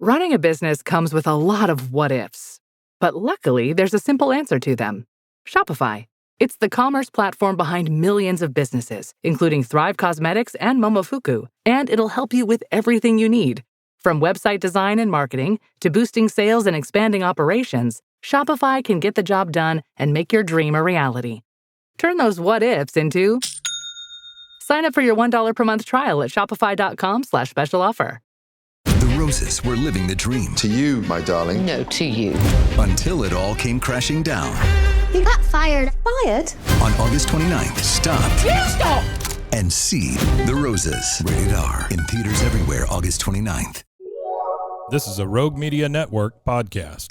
Running a business comes with a lot of what-ifs. But luckily, there's a simple answer to them. Shopify. It's the commerce platform behind millions of businesses, including Thrive Cosmetics and Momofuku, and it'll help you with everything you need. From website design and marketing to boosting sales and expanding operations, Shopify can get the job done and make your dream a reality. Turn those what-ifs into... Sign up for your $1 per month trial at shopify.com/special offer. The Roses were living the dream. To you, my darling. No, to you. Until it all came crashing down. You got fired. Fired? On August 29th, stop. You stop! And see The Roses. Rated R. In theaters everywhere, August 29th. This is a Rogue Media Network podcast.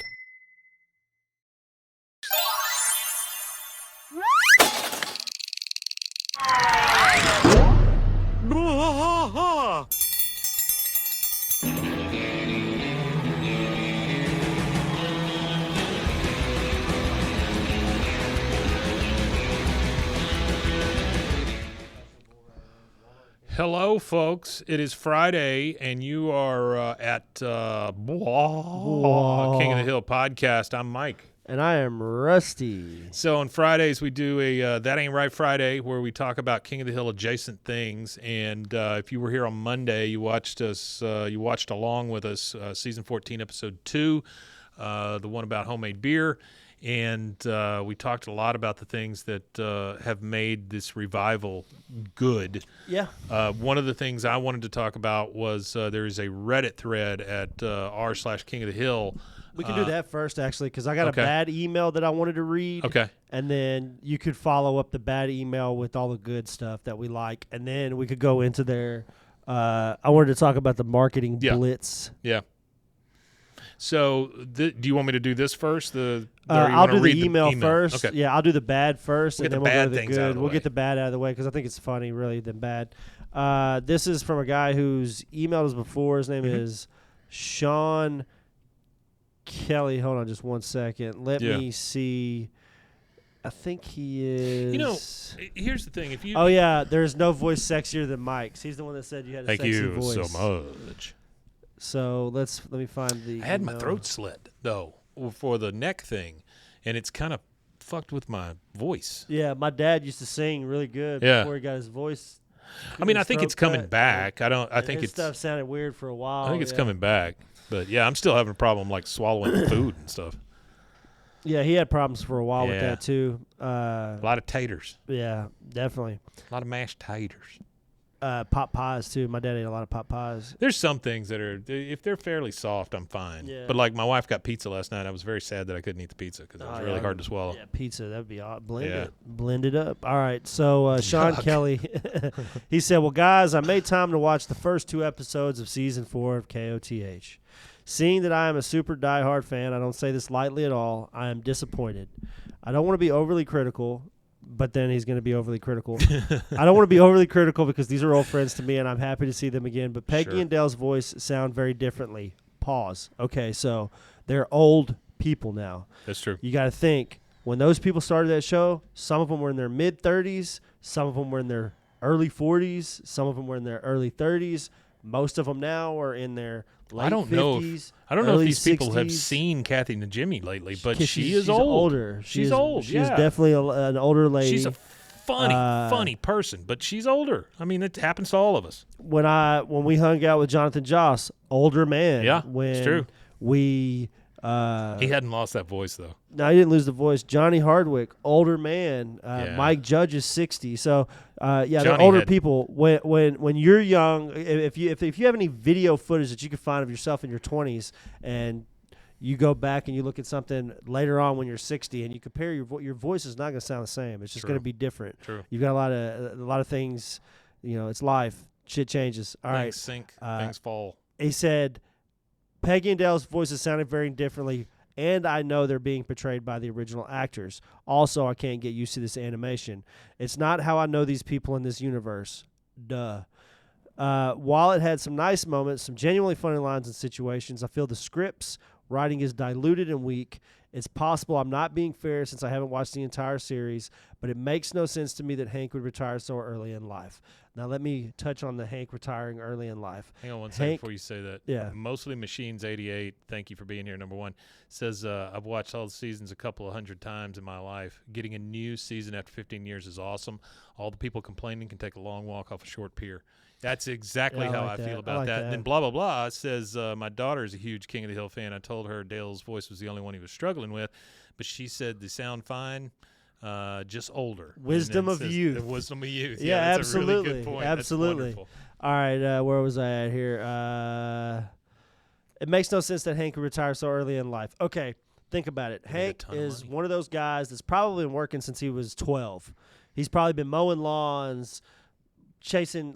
Hello, folks. It is Friday, and you are at King of the Hill podcast. I'm Mike. And I am Rusty. So on Fridays, we do a That Ain't Right Friday, where we talk about King of the Hill adjacent things. And if you were here on Monday, you watched us. You watched along with us, season 14, episode 2, the one about homemade beer. And we talked a lot about the things that have made this revival good. Yeah. One of the things I wanted to talk about was there is a Reddit thread at r/King of the Hill. We can do that first, actually, because I got a bad email that I wanted to read. Okay. And then you could follow up the bad email with all the good stuff that we like. And then we could go into there. I wanted to talk about the marketing blitz. Yeah. So do you want me to do this first? I'll do the email first. Okay. Yeah, I'll do the bad first, and then we'll go to the good. We'll way. get the bad out of the way because I think it's funny, really, than bad. This is from a guy who's emailed us before. His name is Sean Kelly. Hold on just one second. Let me see. I think he is. You know, here's the thing. If you. Oh, yeah. There's no voice sexier than Mike's. He's the one that said you had a sexy voice. Thank you so much. So let me find the. I had my throat slit though for the neck thing, and it's kind of fucked with my voice. Yeah, my dad used to sing really good before he got his voice. I mean, I think it's coming back. I think his stuff sounded weird for a while. I think it's coming back, but yeah, I'm still having a problem like swallowing food and stuff. Yeah, he had problems for a while with that too. A lot of taters. Yeah, definitely. A lot of mashed taters. Pot pies too. My dad ate a lot of pot pies. There's some things that are, if they're fairly soft, I'm fine. Yeah. But like my wife got pizza last night. I was very sad that I couldn't eat the pizza because it was really hard to swallow. Yeah, pizza, that'd be odd. Blend it up. All right. So Sean Kelly, he said, "Well, guys, I made time to watch the first 2 episodes of season 4 of KOTH. Seeing that I am a super diehard fan, I don't say this lightly at all. I am disappointed. I don't want to be overly critical." But then he's going to be overly critical. I don't want to be overly critical because these are old friends to me, and I'm happy to see them again. But Peggy and Dale's voice sound very differently. Pause. Okay, so they're old people now. That's true. You got to think, when those people started that show, some of them were in their mid-30s, some of them were in their early 40s, some of them were in their early 30s. Most of them now are in their late 50s. I don't know if these 60s. people have seen Kathy Najimy lately, but she's old. older. She's old. She's definitely an older lady. She's a funny person, but she's older. I mean, it happens to all of us. When we hung out with Jonathan Joss, older man. Yeah, when it's true. We he hadn't lost that voice though. No, he didn't lose the voice. Johnny Hardwick, older man. Mike Judge is 60. So they're older people. When you're young, if you have any video footage that you can find of yourself in your 20s, and you go back and you look at something later on when you're 60, and you compare your voice is not going to sound the same. It's just going to be different. True. You've got a lot of things. You know, it's life. Shit changes. All right. Things sink. Things fall. He said, Peggy and Dale's voices sounded very differently, and I know they're being portrayed by the original actors. Also, I can't get used to this animation. It's not how I know these people in this universe. Duh. While it had some nice moments, some genuinely funny lines and situations, I feel the script's writing is diluted and weak. It's possible I'm not being fair since I haven't watched the entire series, but it makes no sense to me that Hank would retire so early in life. Now, let me touch on the Hank retiring early in life. Hang on one second before you say that. Yeah. Mostly Machines 88, thank you for being here, number one, says, I've watched all the seasons a couple of 100 times in my life. Getting a new season after 15 years is awesome. All the people complaining can take a long walk off a short pier. That's exactly how I feel about that. And then blah, blah, blah says, my daughter is a huge King of the Hill fan. I told her Dale's voice was the only one he was struggling with, but she said they sound fine. Just older. Wisdom of youth. The wisdom of youth. Yeah, that's absolutely. a really good point. Absolutely. All right, where was I at here? It makes no sense that Hank would retire so early in life. Okay, think about it. Hank is one of those guys that's probably been working since he was 12. He's probably been mowing lawns, chasing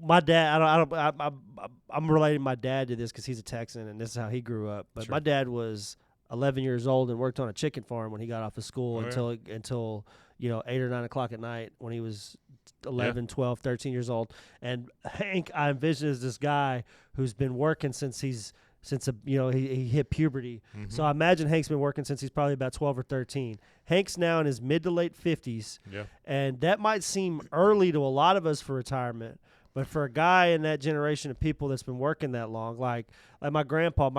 my dad. I'm relating my dad to this because he's a Texan and this is how he grew up. But my dad was 11 years old and worked on a chicken farm when he got off of school until 8 or 9 o'clock at night when he was 11, 12, 13 years old. And Hank, I envision as this guy who's been working since he hit puberty. Mm-hmm. So I imagine Hank's been working since he's probably about 12 or 13. Hank's now in his mid to late 50s. Yeah. And that might seem early to a lot of us for retirement. But for a guy in that generation of people that's been working that long, like my grandpa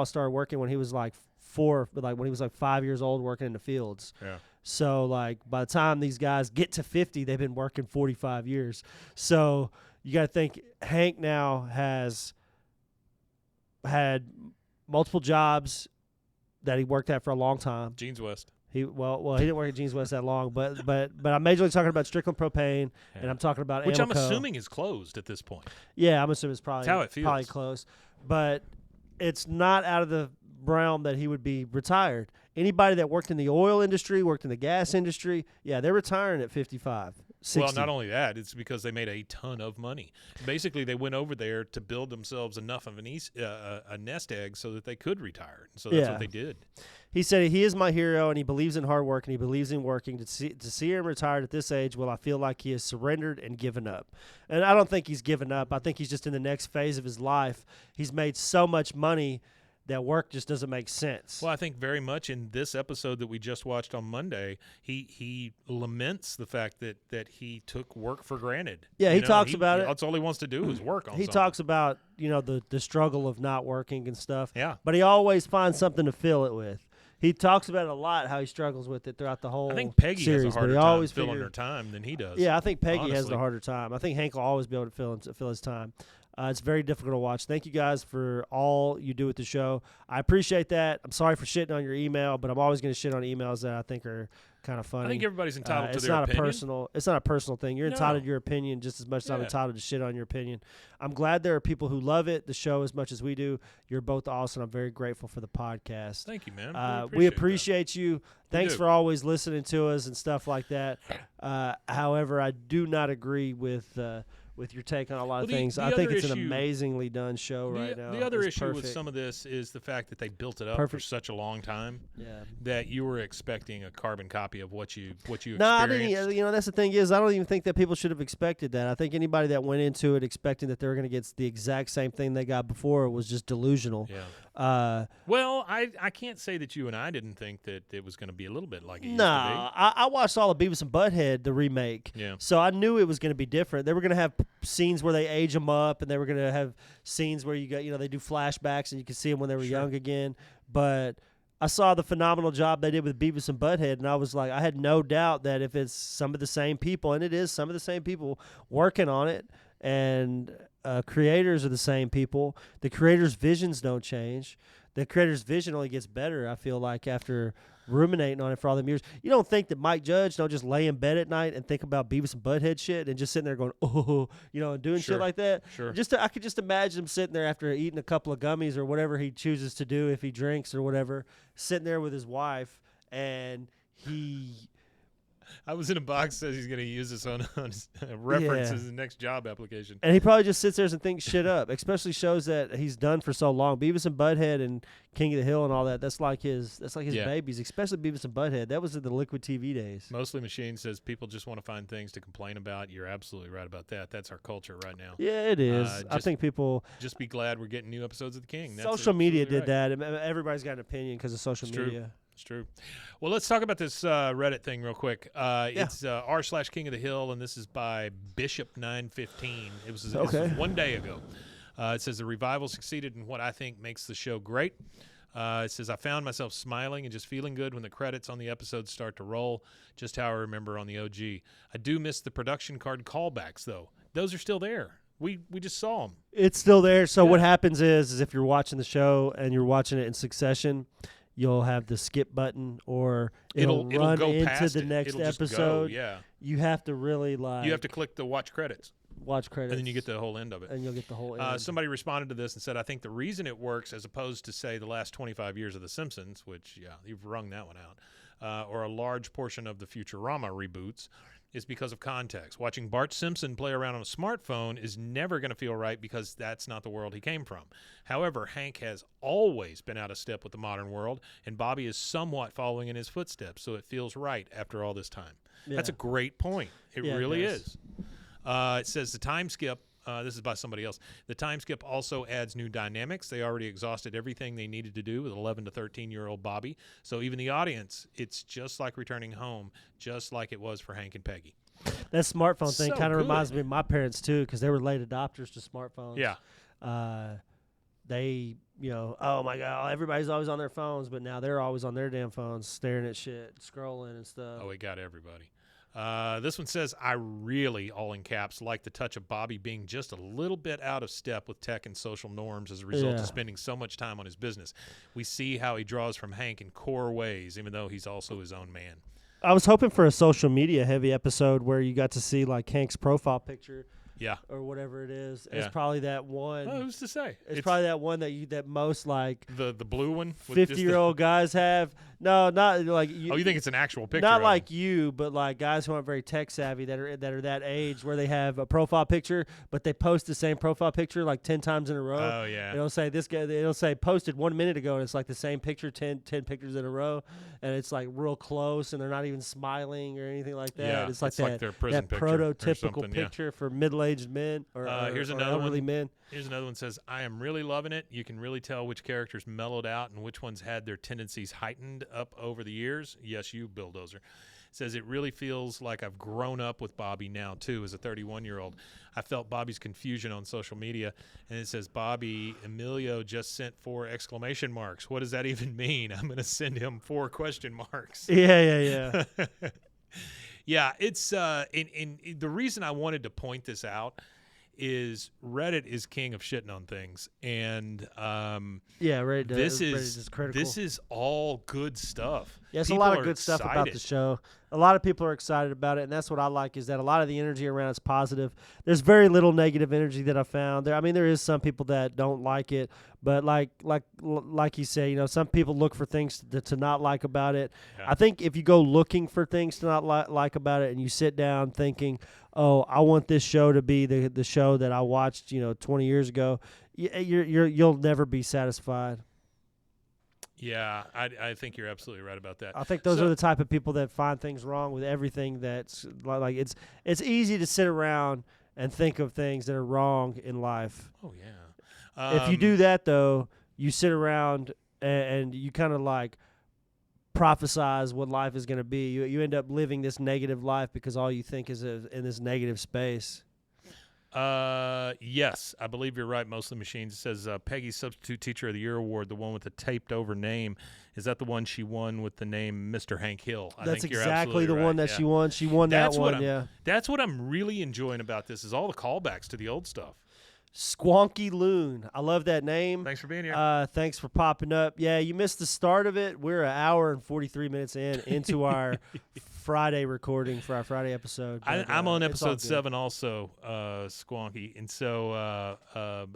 started working when he was like 5 years old working in the fields. Yeah. So by the time these guys get to 50, they've been working 45 years. So you got to think Hank now has had multiple jobs that he worked at for a long time. Jeans West. He didn't work at Jeans West that long, but I'm majorly talking about Strickland Propane, and I'm talking about which Amoco. I'm assuming is closed at this point. Yeah, I'm assuming it's probably That's how it feels. Probably closed, but it's not out of the realm that he would be retired. Anybody that worked in the oil industry, worked in the gas industry, yeah, they're retiring at 55. 60. Well, not only that, it's because they made a ton of money. Basically, they went over there to build themselves enough of a nest egg so that they could retire. So that's what they did. He said he is my hero, and he believes in hard work, and he believes in working. To see him retired at this age, I feel like he has surrendered and given up. And I don't think he's given up. I think he's just in the next phase of his life. He's made so much money that work just doesn't make sense. Well, I think very much in this episode that we just watched on Monday, he laments the fact that he took work for granted. Yeah, he talks about it. That's all he wants to do is work on something. He talks about, the struggle of not working and stuff. Yeah. But he always finds something to fill it with. He talks about it a lot, how he struggles with it throughout the whole series. I think Peggy has a harder time filling her time than he does. Yeah, I think Peggy has the harder time. I think Hank will always be able to fill his time. It's very difficult to watch. Thank you guys for all you do with the show. I appreciate that. I'm sorry for shitting on your email, but I'm always going to shit on emails that I think are kind of funny. I think everybody's entitled to their opinion. It's not a personal thing. You're entitled to your opinion just as much as I'm entitled to shit on your opinion. I'm glad there are people who love the show as much as we do. You're both awesome. I'm very grateful for the podcast. Thank you, man. We appreciate you. Thanks for always listening to us and stuff like that. However, I do not agree with your take on a lot of things. I think it's an amazingly done show right now. The other issue with some of this is the fact that they built it up for such a long time that you were expecting a carbon copy of what you experienced. No, I didn't. That's the thing is, I don't even think that people should have expected that. I think anybody that went into it expecting that they were going to get the exact same thing they got before was just delusional. Yeah. Well, I can't say that you and I didn't think that it was going to be a little bit like it used to be. I watched all of Beavis and Butthead, the remake. Yeah. So I knew it was going to be different. They were going to have scenes where they age them up, and they were going to have scenes where they do flashbacks and you can see them when they were young again. But I saw the phenomenal job they did with Beavis and Butthead, and I was like, I had no doubt that if it's some of the same people, and it is some of the same people working on it, and creators are the same people, the creators' visions don't change. The creator's vision only gets better, I feel like, after ruminating on it for all them years. You don't think that Mike Judge don't just lay in bed at night and think about Beavis and Butthead shit and just sitting there going, and doing shit like that? Sure. I could just imagine him sitting there after eating a couple of gummies or whatever he chooses to do if he drinks or whatever, sitting there with his wife, and he I was in a box says he's going to use this on his reference as the next job application. And he probably just sits there and thinks shit up, especially shows that he's done for so long. Beavis and Butthead and King of the Hill and all that. That's like his babies, especially Beavis and Butthead. That was in the Liquid TV days. Mostly Machine says people just want to find things to complain about. You're absolutely right about that. That's our culture right now. Yeah, it is. I think people just be glad we're getting new episodes of The King. Social media did that. Everybody's got an opinion because of social media. It's true. Well, let's talk about this Reddit thing real quick. It's r/King of the Hill, and this is by Bishop915. It was 1 day ago. It says the revival succeeded in what I think makes the show great. It says I found myself smiling and just feeling good when the credits on the episodes start to roll, just how I remember on the OG. I do miss the production card callbacks, though. Those are still there. We just saw them. It's still there. So what happens is if you're watching the show and you're watching it in succession, you'll have the skip button, or it'll run go into the it. next it'll episode. Just go, yeah. You have to really you have to click the watch credits. And then you get the whole end of it. And you'll get the whole end. Somebody responded to this and said, I think the reason it works, as opposed to, say, the last 25 years of The Simpsons, which, you've wrung that one out, or a large portion of the Futurama reboots, is because of context. Watching Bart Simpson play around on a smartphone is never going to feel right because that's not the world he came from. However, Hank has always been out of step with the modern world, and Bobby is somewhat following in his footsteps, so it feels right after all this time. Yeah. That's a great point. It really is. It says the time skip, this is by somebody else, the time skip also adds new dynamics. They already exhausted everything they needed to do with 11 to 13-year-old Bobby. So even the audience, it's just like returning home, just like it was for Hank and Peggy. That smartphone thing kind of reminds me of my parents, too, because they were late adopters to smartphones. Yeah. They, oh, my God, everybody's always on their phones, but now they're always on their damn phones staring at shit, scrolling and stuff. Oh, it got everybody. This one says, I really, all in caps, like the touch of Bobby being just a little bit out of step with tech and social norms as a result of spending so much time on his business. We see how he draws from Hank in core ways, even though he's also his own man. I was hoping for a social media heavy episode where you got to see like Hank's profile picture. Yeah. Or whatever it is. It's probably that one. Oh, who's to say? It's probably that one that most like the blue one 50-year-old guys have. No, not like you. Oh, you think it's an actual picture? Not like you, but like guys who aren't very tech savvy that are that age where they have a profile picture, but they post the same profile picture like 10 times in a row. Oh yeah. It'll say this guy. It'll say posted 1 minute ago, and it's like the same picture 10 pictures in a row, and it's like real close, and they're not even smiling or anything like that. Yeah, it's like that prototypical picture for middle-aged men or here's another elderly one. men. Here's another one says, I am really loving it. You can really tell which characters mellowed out and which ones had their tendencies heightened up over the years. Yes, you, Bulldozer. Says it really feels like I've grown up with Bobby now, too, as a 31-year-old. I felt Bobby's confusion on social media, and it says, Bobby Emilio just sent 4 exclamation marks. What does that even mean? I'm going to send him 4 question marks. Yeah. Yeah, it's in the reason I wanted to point this out is Reddit is king of shitting on things, and Reddit is critical. This is all good stuff. Yeah, it's a lot of good stuff about the show. A lot of people are excited about it, and that's what I like, is that a lot of the energy around it's positive. There's very little negative energy that I found. There is some people that don't like it, but like you say, some people look for things to not like about it. Yeah. I think if you go looking for things to not like about it, and you sit down thinking, oh, I want this show to be the show that I watched, 20 years ago, you'll never be satisfied. Yeah, I think you're absolutely right about that. I think those are the type of people that find things wrong with everything. That's like it's easy to sit around and think of things that are wrong in life. Oh yeah. If you do that though, you sit around and you kind of like prophesize what life is going to be. You end up living this negative life because all you think is in this negative space. Yes, I believe you're right. Mostly Machines. It says Peggy's Substitute Teacher of the Year award, the one with the taped over name. Is that the one she won with the name Mr. Hank Hill? That's exactly the one that she won. She won that one. That's what I'm really enjoying about this is all the callbacks to the old stuff. Squonky Loon. I love that name. Thanks for being here. Thanks for popping up. Yeah, you missed the start of it. We're an hour and 43 minutes into our Friday recording for our Friday episode. I'm on episode 7 also, Squonky, and so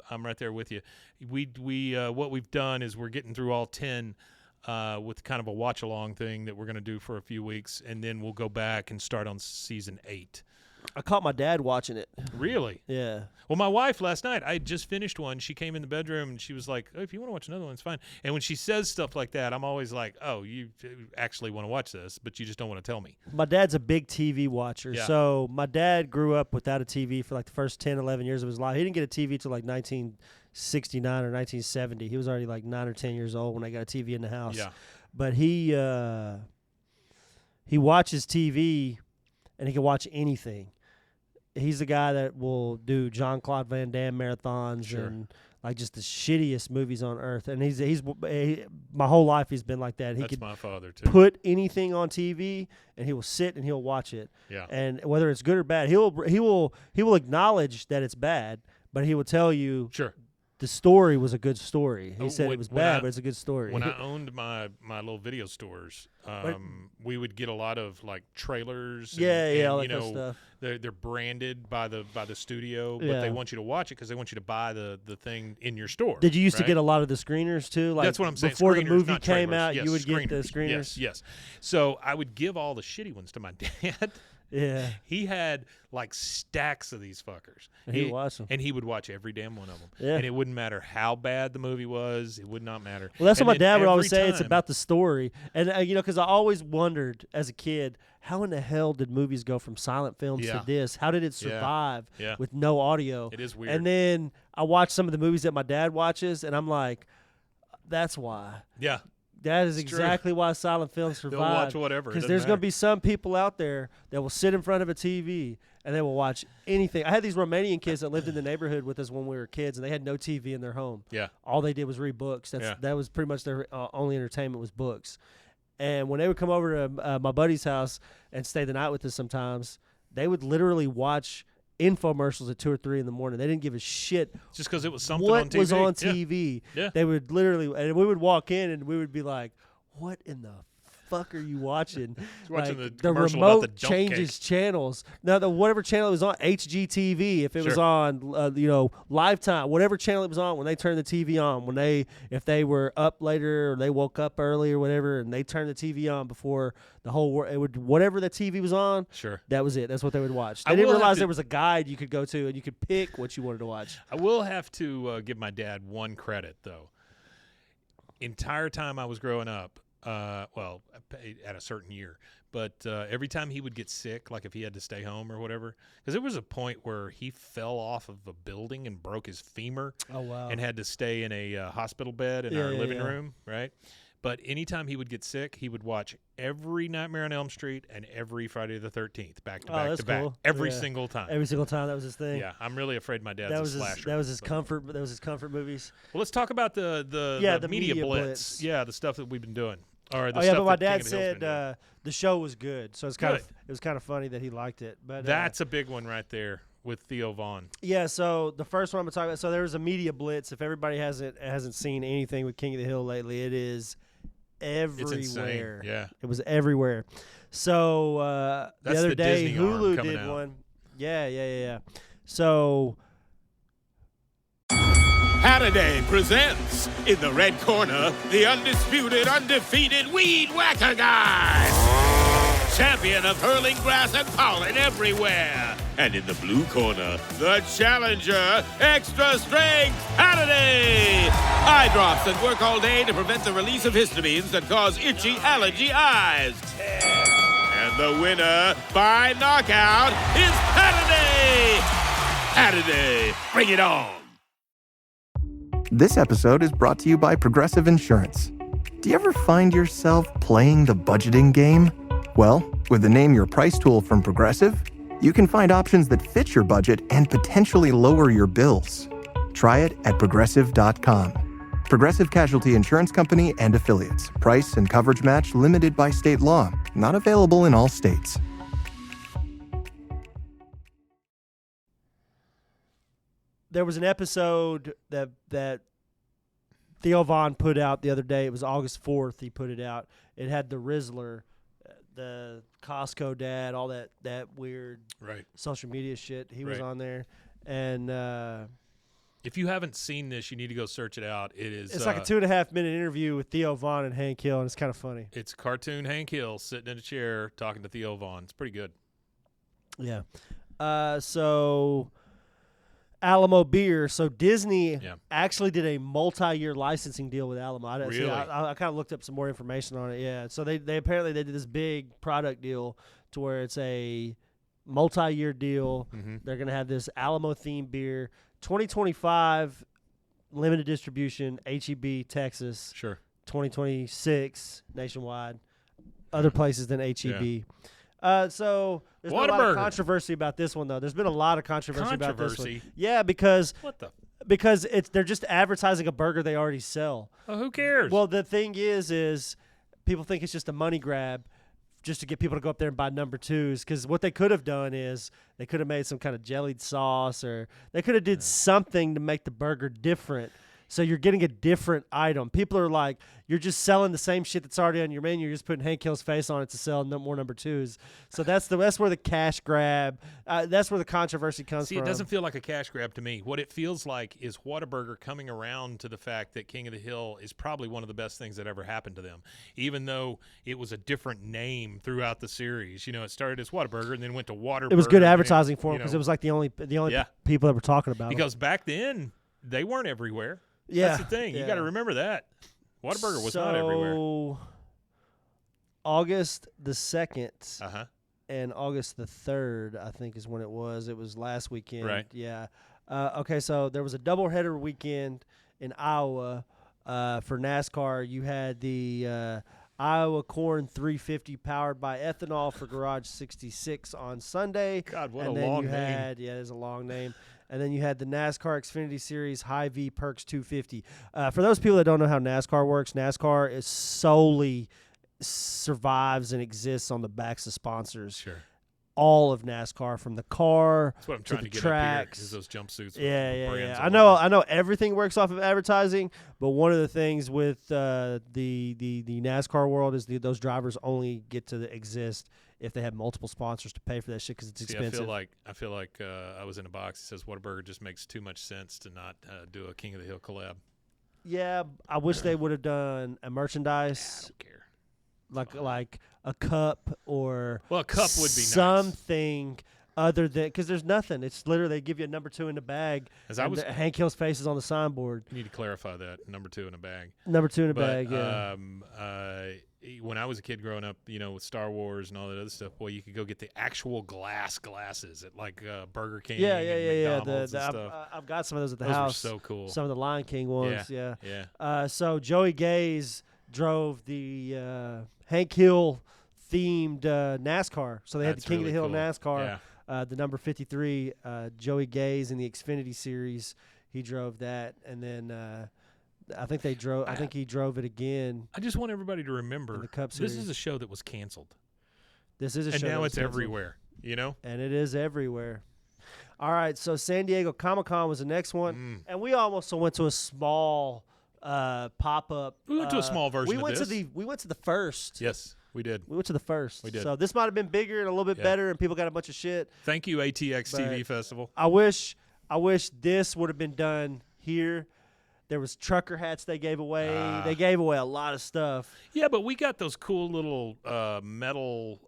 I'm right there with you. We what we've done is we're getting through all 10 with kind of a watch-along thing that we're going to do for a few weeks, and then we'll go back and start on season 8. I caught my dad watching it. Really? Yeah. Well, my wife last night, I had just finished one. She came in the bedroom, and she was like, oh, if you want to watch another one, it's fine. And when she says stuff like that, I'm always like, oh, you actually want to watch this, but you just don't want to tell me. My dad's a big TV watcher. Yeah. So my dad grew up without a TV for like the first 10, 11 years of his life. He didn't get a TV till like 1969 or 1970. He was already like 9 or 10 years old when I got a TV in the house. Yeah. But he watches TV, and he can watch anything. He's the guy that will do Jean-Claude Van Damme marathons and like just the shittiest movies on earth. And he's my whole life he's been like that. He That's could my father too. put anything on TV, and he will sit and he'll watch it. Yeah. And whether it's good or bad, he will acknowledge that it's bad, but he will tell you Sure. the story was a good story. He said when- it was when bad, I- but it's a good story. When I owned my little video stores, we would get a lot of like trailers. And, all that you kind of know, stuff. They're branded by the studio, but Yeah. they want you to watch it because they want you to buy the thing in your store. Did you used to right? get a lot of the screeners too? Like That's what I'm saying. Before the Screeners, movie not came trailers. out, Yes, you would get the screeners. Yes. So I would give all the shitty ones to my dad. Yeah. He had like stacks of these fuckers. And he would watch them. And he would watch every damn one of them. Yeah. And it wouldn't matter how bad the movie was. It would not matter. Well, that's And what my then dad would always every say. It's time- about the story. And, because I always wondered as a kid, how in the hell did movies go from silent films Yeah. to this? How did it Yeah. survive Yeah. with no audio? It is weird. And then I watch some of the movies that my dad watches, and I'm like, that's why. Yeah. That is It's true. exactly why silent films survive. They'll watch whatever. It Because doesn't there's going to matter. be some people out there that will sit in front of a TV and they will watch anything. I had these Romanian kids that lived in the neighborhood with us when we were kids, and they had no TV in their home. Yeah. All they did was read books. Yeah. That was pretty much their only entertainment was books. And when they would come over to my buddy's house and stay the night with us sometimes, they would literally watch infomercials at 2 or 3 in the morning. They didn't give a shit Just because it was something what on TV. was on Yeah. TV. Yeah. They would literally, and we would walk in and we would be like, what in the fuck are you watching? watching Like, the commercial about remote the dump changes cake. channels. Now, whatever channel it was on, HGTV, if it was Sure. on, Lifetime, whatever channel it was on, when they turned the TV on, if they were up later or they woke up early or whatever, and they turned the TV on before the whole world, whatever the TV was on, Sure. that was it. That's what they would watch. I They didn't will have realize to- there was a guide you could go to and you could pick what you wanted to watch. I will have to give my dad one credit, though. Entire time I was growing up, at a certain year, but every time he would get sick, like if he had to stay home or whatever, because there was a point where he fell off of a building and broke his femur Oh, wow. and had to stay in a hospital bed in Yeah, our yeah, living yeah. room, right? But anytime he would get sick, he would watch every Nightmare on Elm Street and every Friday the 13th, back to Oh, back that's to back, cool. every Yeah. single time. Every single time, that was his thing. Yeah, I'm really afraid my dad's That was a slasher. that was his but- comfort. That was his comfort movies. Well, let's talk about the media media blitz. blitz. Yeah, the stuff that we've been doing. Or the Oh yeah, stuff but my that King dad of the Hill's said been doing. the show was good, so it Good. was kind of funny that he liked it. But That's a big one right there with Theo Vaughn. yeah. So the first one I'm gonna talk about. So there was a media blitz. If everybody hasn't seen anything with King of the Hill lately, it is It's insane. everywhere. Yeah. It was everywhere. So the That's other the day, Disney arm Hulu coming did out. one. Yeah. So Halliday presents, in the red corner, the undisputed, undefeated Weed Whacker Guy. Champion of hurling grass and pollen everywhere. And in the blue corner, the challenger, extra strength Halliday. Eye drops that work all day to prevent the release of histamines that cause itchy allergy eyes. And the winner by knockout is Halliday. Halliday, bring it on. This episode is brought to you by Progressive Insurance. Do you ever find yourself playing the budgeting game? Well, with the Name Your Price tool from Progressive, you can find options that fit your budget and potentially lower your bills. Try it at progressive.com. Progressive Casualty Insurance Company and Affiliates. Price and coverage match limited by state law. Not available in all states. there was an episode that Theo Vaughn put out the other day. It was August 4th. He put it out. It had the Rizzler, the Costco dad, all that weird Right. social media shit. He was Right. on there, and If you haven't seen this, you need to go search it out. It's like a 2.5-minute interview with Theo Von and Hank Hill, and it's kind of funny. It's cartoon Hank Hill sitting in a chair talking to Theo Von. It's pretty good. Yeah. So Alamo Beer. So Disney actually did a multi-year licensing deal with Alamo. Really? I kind of looked up some more information on it. Yeah. So they apparently they did this big product deal to where it's a multi-year deal. Mm-hmm. They're going to have this Alamo themed beer. 2025 limited distribution, HEB, Texas. Sure. 2026 nationwide, other places than HEB. Yeah. So there's been a lot of controversy about this one, though. There's been a lot of controversy about this one. Yeah, because they're just advertising a burger they already sell. Oh, who cares? Well, the thing is people think it's just a money grab, just to get people to go up there and buy number 2s. Because what they could have done is they could have made some kind of jellied sauce, or they could have did something to make the burger different. So you're getting a different item. People are like, you're just selling the same shit that's already on your menu. You're just putting Hank Hill's face on it to sell more number 2s. So that's where the cash grab, that's where the controversy comes from. See, it doesn't feel like a cash grab to me. What it feels like is Whataburger coming around to the fact that King of the Hill is probably one of the best things that ever happened to them, even though it was a different name throughout the series. You know, it started as Whataburger and then went to Waterburger. It was good advertising for them because it was like the only people that were talking about it. Because back then, they weren't everywhere. Yeah. That's the thing. You got to remember that. Whataburger was not So everywhere. August the 2nd and August the 3rd, I think, is when it was. It was last weekend. Right. Yeah. Okay, so there was a doubleheader weekend in Iowa for NASCAR. You had the Iowa Corn 350 powered by ethanol for Garage 66 on Sunday. God, what and a then long you name. had, yeah, it's a long name. And then you had the NASCAR Xfinity Series Hy-Vee Perks 250. For those people that don't know how NASCAR works, NASCAR is solely survives and exists on the backs of sponsors. Sure. All of NASCAR, from the car That's what I'm to trying the to get tracks. up here, is those jumpsuits. Yeah. I know everything works off of advertising, but one of the things with the NASCAR world is those drivers only get to exist if they have multiple sponsors to pay for that shit because it's expensive. I feel like I was in a box that says Whataburger just makes too much sense to not do a King of the Hill collab. Yeah, I wish they would have done a merchandise. I don't care. Like a cup or a cup would be something other than, because there's nothing. It's literally they give you a number 2 in the bag. Hank Hill's face is on the signboard. You need to clarify that. Number 2 in a bag. Number 2 in a bag. Yeah. When I was a kid growing up, with Star Wars and all that other stuff, boy, you could go get the actual glasses at like Burger King. Yeah. McDonald's and stuff. I've got some of those at the Those house. were so cool. Some of the Lion King ones. Yeah. Yeah. So Joey Gaze drove the Hank Hill themed NASCAR. So they had the King of the Hill cool. NASCAR. The number 53, Joey Gaze in the Xfinity Series, he drove that, and then I think he drove it again. I just want everybody to remember in the Cup this Series. is a show that was canceled. This is a show, and now that was it's canceled. everywhere. And it is everywhere. All right, so San Diego Comic-Con was the next one, and we almost went to a small pop-up. We went to a small version of this. We went to the first. Yes. We did. We went to the first. We did. So this might have been bigger and a little bit better, and people got a bunch of shit. Thank you, ATX TV Festival. I wish this would have been done here. There was trucker hats they gave away. They gave away a lot of stuff. Yeah, but we got those cool little metal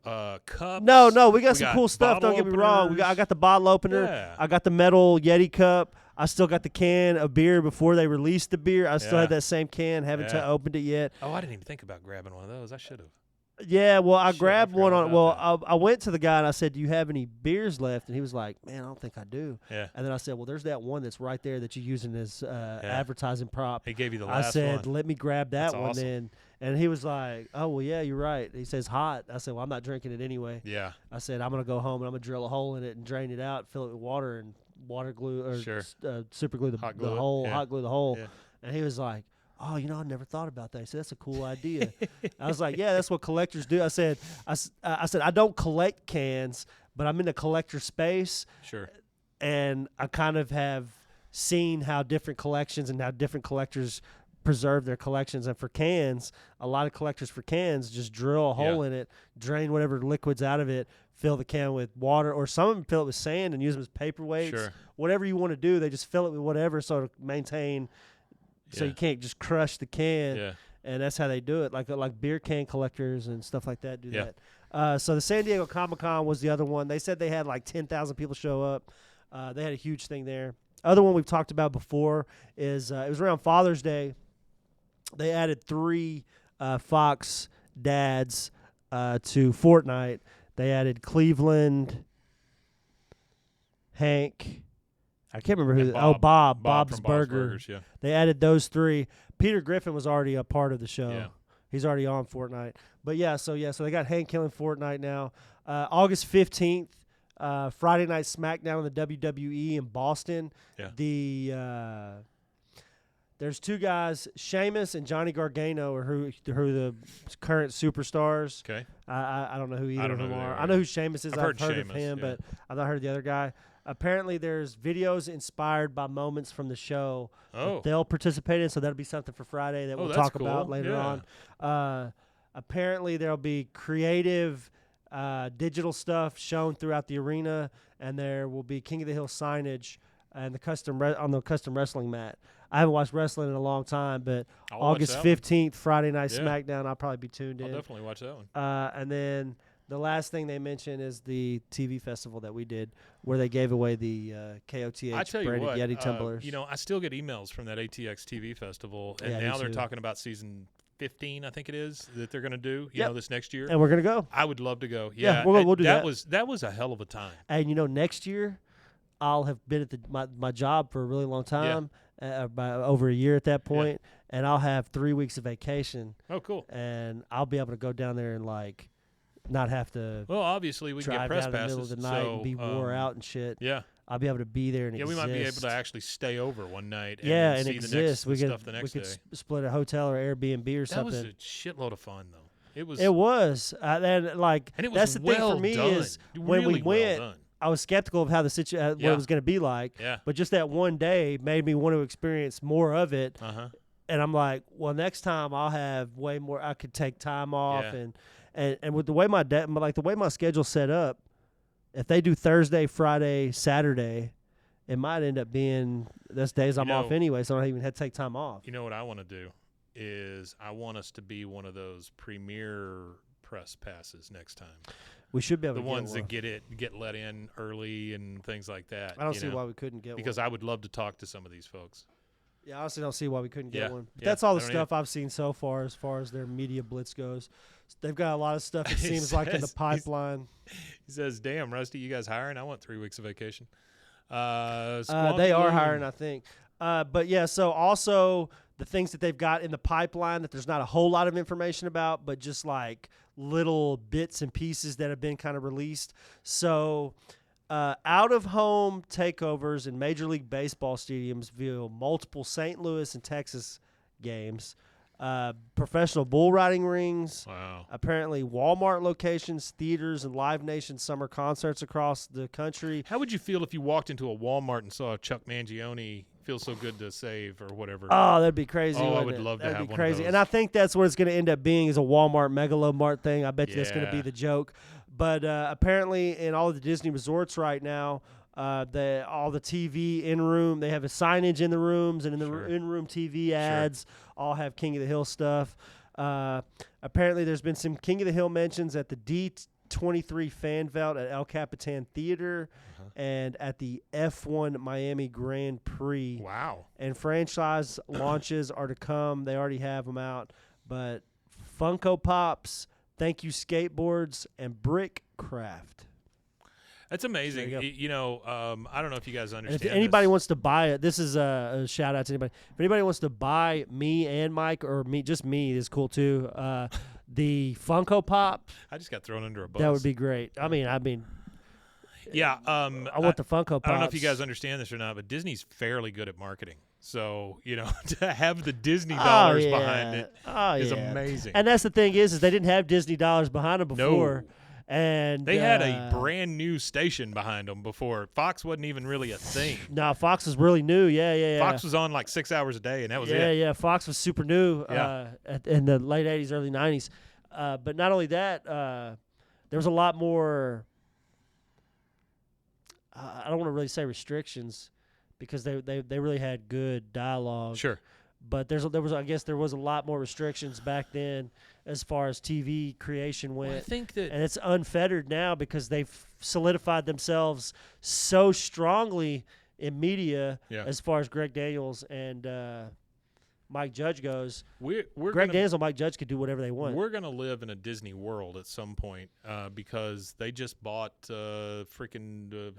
cups. No, we got some cool stuff. Don't get me wrong. I got the bottle opener. Yeah. I got the metal Yeti cup. I still got the can of beer before they released the beer. I still had that same can. Haven't opened it yet. Oh, I didn't even think about grabbing one of those. I should have. Yeah, well, I grabbed one on. Well, I went to the guy and I said, "Do you have any beers left?" And he was like, "Man, I don't think I do." Yeah. And then I said, "Well, there's that one that's right there that you're using as advertising prop." He gave you the last one. I said, "Let me grab that That's one awesome. then." And he was like, "Oh, well, yeah, you're right." He says, "Hot." I said, "Well, I'm not drinking it anyway." Yeah. I said, "I'm gonna go home and I'm gonna drill a hole in it and drain it out, fill it with water and water glue or super glue the hole, hot glue the hole." Yeah. And he was like, "Oh, I never thought about that." He said, "That's a cool idea." I was like, "Yeah, that's what collectors do." I said, I don't collect cans, but I'm in the collector space. Sure. And I kind of have seen how different collections and how different collectors preserve their collections. And for cans, a lot of collectors for cans just drill a hole in it, drain whatever liquids out of it, fill the can with water, or some of them fill it with sand and use them as paperweights. Sure. Whatever you want to do, they just fill it with whatever so to maintain so you can't just crush the can. Yeah. And that's how they do it. Like beer can collectors and stuff like that do that. So the San Diego Comic-Con was the other one. They said they had like 10,000 people show up. They had a huge thing there. Other one we've talked about before is it was around Father's Day. They added 3 Fox dads to Fortnite. They added Cleveland, Hank. I can't remember who. Bob Bob's from Burger. Burgers, yeah. They added those 3. Peter Griffin was already a part of the show. Yeah. He's already on Fortnite. But so they got Hank killing Fortnite now. August 15th, Friday Night SmackDown on the WWE in Boston. Yeah. There's 2 guys, Sheamus and Johnny Gargano, who are the current superstars. Okay. I don't know who either of them are. Either. I know who Sheamus is. I've heard of Sheamus, him, but I've not heard of the other guy. Apparently, there's videos inspired by moments from the show that they'll participate in, so that'll be something for Friday that we'll talk about later on. Apparently, there'll be creative digital stuff shown throughout the arena, and there will be King of the Hill signage and on the custom wrestling mat. I haven't watched wrestling in a long time, but August 15th, Friday Night SmackDown, I'll probably be tuned in. I'll definitely watch that one. And then the last thing they mentioned is the TV festival that we did where they gave away the KOTH branded Yeti tumblers. I still get emails from that ATX TV festival, and now they're talking about season 15, I think it is, that they're going to do, this next year. And we're going to go. I would love to go. Yeah, we'll do that. That was a hell of a time. And, next year I'll have been at my job for a really long time, by over a year at that point, and I'll have 3 weeks of vacation. Oh, cool. And I'll be able to go down there and, not have to obviously we can get press drive down in the middle passes of the night and be wore out and shit. Yeah. I'll be able to be there and exist. We might be able to actually stay over one night and see exist. the next stuff the next day. We could split a hotel or Airbnb or something. That was a shitload of fun, though. It was. And it was that's the well thing for me done. is when really we went, well done. I was skeptical of how what it was going to be like. Yeah. But just that one day made me want to experience more of it. And I'm like, well, next time I'll have way more. I could take time off and with the way the way my schedule's set up, if they do Thursday, Friday, Saturday, it might end up being those days I'm off anyway, so I don't even have to take time off. You know what I want to do is I want us to be one of those premier press passes next time. We should be able to get ones that get let in early and things like that. I don't see why we couldn't get because one. I would love to talk to some of these folks. Yeah, I honestly don't see why we couldn't get one. But Yeah. that's all the stuff I've seen so far as their media blitz goes. They've got a lot of stuff, it seems like, in the pipeline. He says, damn, Rusty, you guys hiring? I want 3 weeks of vacation. They are hiring, I think. So also the things that they've got in the pipeline that there's not a whole lot of information about, but just like little bits and pieces that have been kind of released. So out-of-home takeovers in Major League Baseball stadiums via multiple St. Louis and Texas games. Professional bull riding rings. Wow. Apparently Walmart locations, theaters, and Live Nation summer concerts across the country. How would you feel if you walked into a Walmart and saw Chuck Mangione Feel So Good to Save or whatever? Oh, that'd be crazy. Oh, I would love to have That'd be one crazy. of those. And I think that's what it's going to end up being is a Walmart Megalomart thing. I bet you that's going to be the joke. But apparently in all of the Disney resorts right now, all the TV in-room, they have a signage in the rooms, and in the in-room TV ads all have King of the Hill stuff. Apparently there's been some King of the Hill mentions at the D23 Fan Vault at El Capitan Theater and at the F1 Miami Grand Prix. Wow. And franchise launches are to come. They already have them out. But Funko Pops, Thank You Skateboards, and Brick Craft. That's amazing. I don't know if you guys understand. And if anybody wants to buy it, this is a shout out to anybody. If anybody wants to buy me and Mike, or just me is cool too. The Funko Pop. I just got thrown under a bus. That would be great. I mean. Yeah. I want the Funko Pops. I don't know if you guys understand this or not, but Disney's fairly good at marketing. So, to have the Disney dollars behind it is amazing. And that's the thing is they didn't have Disney dollars behind them before. No. And they had a brand new station behind them before. Fox wasn't even really a thing. No, Fox is really new. Yeah. Fox was on like 6 hours a day, and that was it. Yeah. Fox was super new in the late 80s, early 90s. But not only that, there was a lot more I don't want to really say restrictions because they really had good dialogue. Sure. But there was a lot more restrictions back then as far as TV creation went. Well, I think that, and it's unfettered now because they've solidified themselves so strongly in media as far as Greg Daniels and Mike Judge goes. Greg Daniels and Mike Judge could do whatever they want. We're going to live in a Disney world at some point because they just bought freaking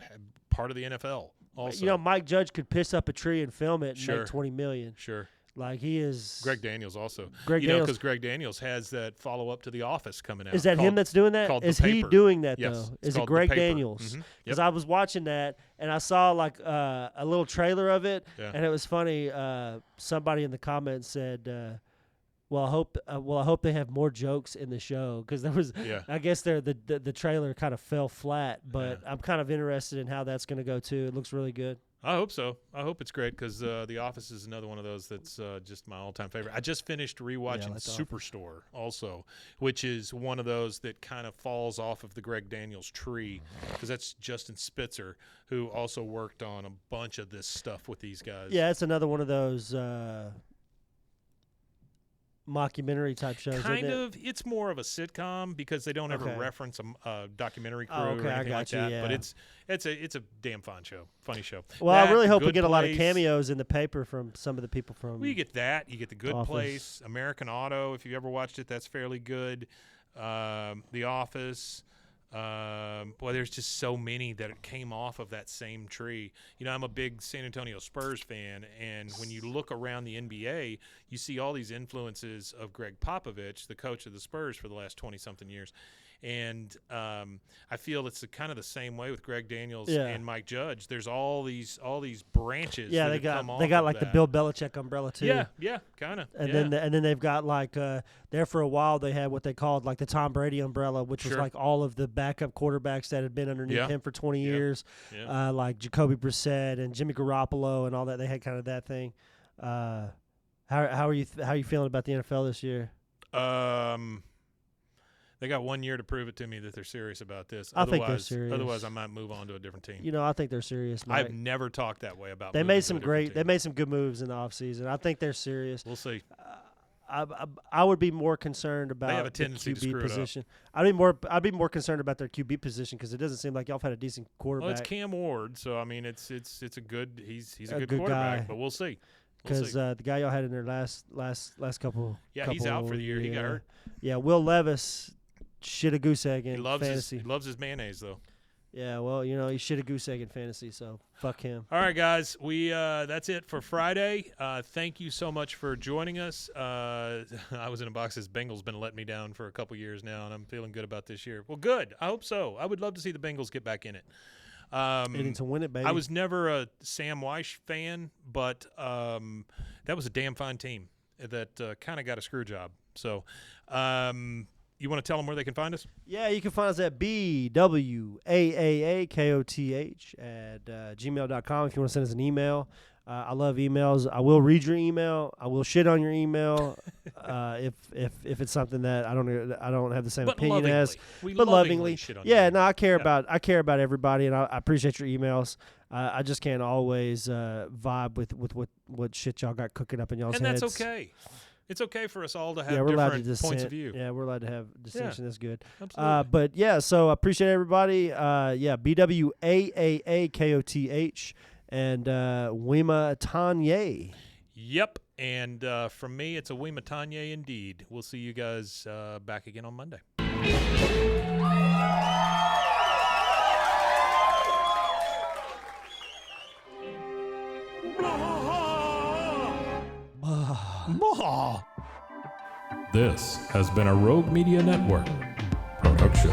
part of the NFL also. You know, Mike Judge could piss up a tree and film it and make $20 million. Sure. Like he is. Greg Daniels also. Daniels, because Greg Daniels has that follow-up to The Office coming out. Is that him that's doing that? Is he doing that, yes, though? Is it Greg Daniels? Because I was watching that, and I saw like a little trailer of it, and it was funny. Somebody in the comments said, well, I hope they have more jokes in the show because there was. I guess the trailer kind of fell flat, but I'm kind of interested in how that's going to go too. It looks really good. I hope so. I hope it's great because The Office is another one of those that's just my all-time favorite. I just finished rewatching Superstore also, which is one of those that kind of falls off of the Greg Daniels tree because that's Justin Spitzer, who also worked on a bunch of this stuff with these guys. Yeah, it's another one of those mockumentary type shows. Kind of. It's more of a sitcom because they don't ever reference a documentary crew or anything like that. Yeah. But it's a damn fun show, funny show. Well, I really hope we get a lot of cameos in the paper from some of the people from. Well, you get that. You get The Good Place, American Auto. If you ever watched it, that's fairly good. The Office. Boy, there's just so many that came off of that same tree. You know, I'm a big San Antonio Spurs fan, and when you look around the NBA, you see all these influences of Greg Popovich, the coach of the Spurs for the last 20-something years. And I feel it's kind of the same way with Greg Daniels and Mike Judge. There's all these branches. Yeah, they got like the Bill Belichick umbrella too. Yeah, kind of. And then they've got like there for a while they had what they called like the Tom Brady umbrella, which was like all of the backup quarterbacks that had been underneath him for 20 years, like Jacoby Brissett and Jimmy Garoppolo and all that. They had kind of that thing. How are you feeling about the NFL this year? They got 1 year to prove it to me that they're serious about this. I think they're serious. Otherwise, I might move on to a different team. You know, I think they're serious, Mike. I've never talked that way about. They made some good moves in the offseason. I think they're serious. We'll see. I would be more concerned about they have a tendency the QB to screw position. It up. I'd be more concerned about their QB position because it doesn't seem like y'all have had a decent quarterback. Well, it's Cam Ward, so I mean, it's a good. He's a good quarterback, guy. But we'll see. Because the guy y'all had in their last couple. Yeah, he's out for the year. He got hurt. Yeah, Will Levis. Shit a goose egg in fantasy. He loves his mayonnaise, though. Yeah, well, you know, he shit a goose egg in fantasy, so fuck him. All right, guys, that's it for Friday. Thank you so much for joining us. I was in a box. This Bengals been letting me down for a couple years now, and I'm feeling good about this year. Well, good. I hope so. I would love to see the Bengals get back in it. And to win it, baby. I was never a Sam Weish fan, but that was a damn fine team that kind of got a screw job. So, you want to tell them where they can find us? Yeah, you can find us at BWAAAKOTH at gmail.com if you want to send us an email. I love emails. I will read your email. I will shit on your email if it's something that I don't have the same opinion as. But lovingly. Shit on yeah, no, I care about everybody, and I appreciate your emails. I just can't always vibe with what shit y'all got cooking up in y'all's heads. And that's okay. It's okay for us all to have different points of view. Yeah, we're allowed to have distinction. That's good. Absolutely. But yeah, so I appreciate everybody. BWAAAKOTH and Wima Tanye. Yep. And from me, it's a Wima Tanye indeed. We'll see you guys back again on Monday. This has been a Rogue Media Network production.